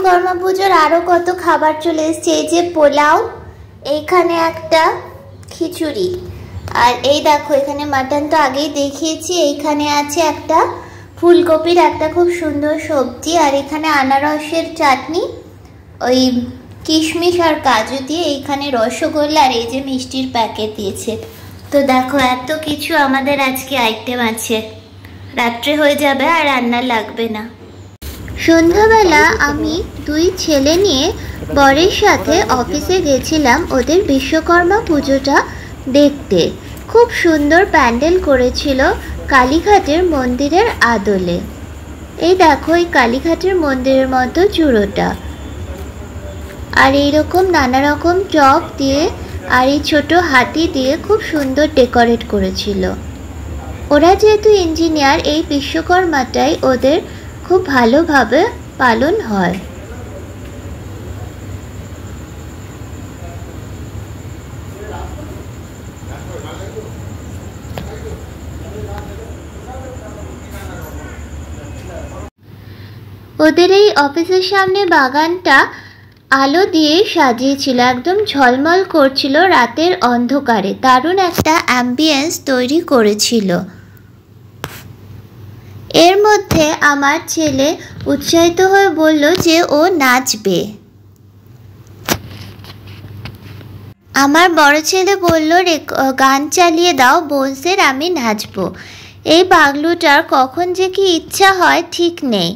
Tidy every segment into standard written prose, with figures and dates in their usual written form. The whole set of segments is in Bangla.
বিশ্বকর্মা পুজোর আরো কত খাবার চলে এসেছে। এই যে পোলাও, এইখানে একটা খিচুড়ি, আর এই দেখো এখানে মাটন তো আগেই দেখিয়েছি। এইখানে আছে একটা ফুলকপির একটা খুব সুন্দর সবজি, আর এখানে আনারসের চাটনি, ওই কিশমিশ আর কাজু দিয়ে, এইখানে রসগোল্লা, আর এই যে মিষ্টির প্যাকেট দিয়েছে। তো দেখো এত কিছু আমাদের আজকে আইটেম আছে, রাত্রে হয়ে যাবে আর রান্না লাগবে না। সন্ধ্যাবেলা আমি দুই ছেলে নিয়ে বরের সাথে অফিসে গেছিলাম ওদের বিশ্বকর্মা পুজোটা দেখতে। খুব সুন্দর প্যান্ডেল করেছিল কালীঘাটের মন্দিরের আদলে। এই দেখো এই কালীঘাটের মন্দিরের মতো চূড়োটা, আর এইরকম নানা রকম চক দিয়ে আর এই ছোট হাতি দিয়ে খুব সুন্দর ডেকোরেট করেছিল। ওরা যেহেতু ইঞ্জিনিয়ার, এই বিশ্বকর্মাটাই ওদের খুব ভালোভাবে পালন হয়। ওদের এই অফিসের সামনে বাগানটা আলো দিয়ে সাজিয়েছিল, একদম ঝলমল করছিল রাতের অন্ধকারে, দারুণ একটা অ্যাম্বিয়েন্স তৈরি করেছিল। এর মধ্যে আমার ছেলে উৎসাহিত হয়ে বলল যে ও নাচবে। আমার বড় ছেলে বলল, গান চালিয়ে দাও বোনসের, আমি নাচবো। এই পাগলুটার কখন যে কি ইচ্ছা হয় ঠিক নেই।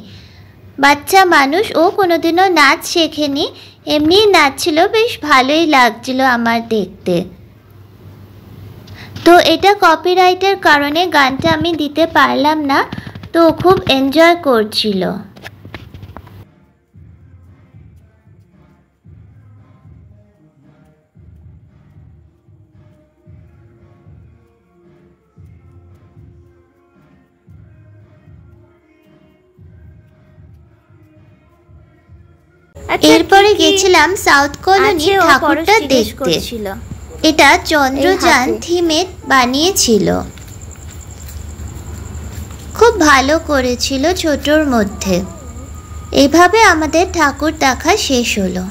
বাচ্চা মানুষ, ও কোনোদিনও নাচ শেখেনি, এমনি নাচছিল, বেশ ভালোই লাগছিল আমার দেখতে। তো এটা কপিরাইটের কারণে গানটা আমি দিতে পারলাম না, তো খুব এনজয় করছিল। এরপরে গেছিলাম সাউথ কলোনি ঠাকুরটা দেখতে। এটা চন্দ্রযান থিমে বানিয়েছিল, খুব ভালো করেছিল ছোটর মধ্যে। এভাবে আমাদের ঠাকুর দেখা শেষ হলো।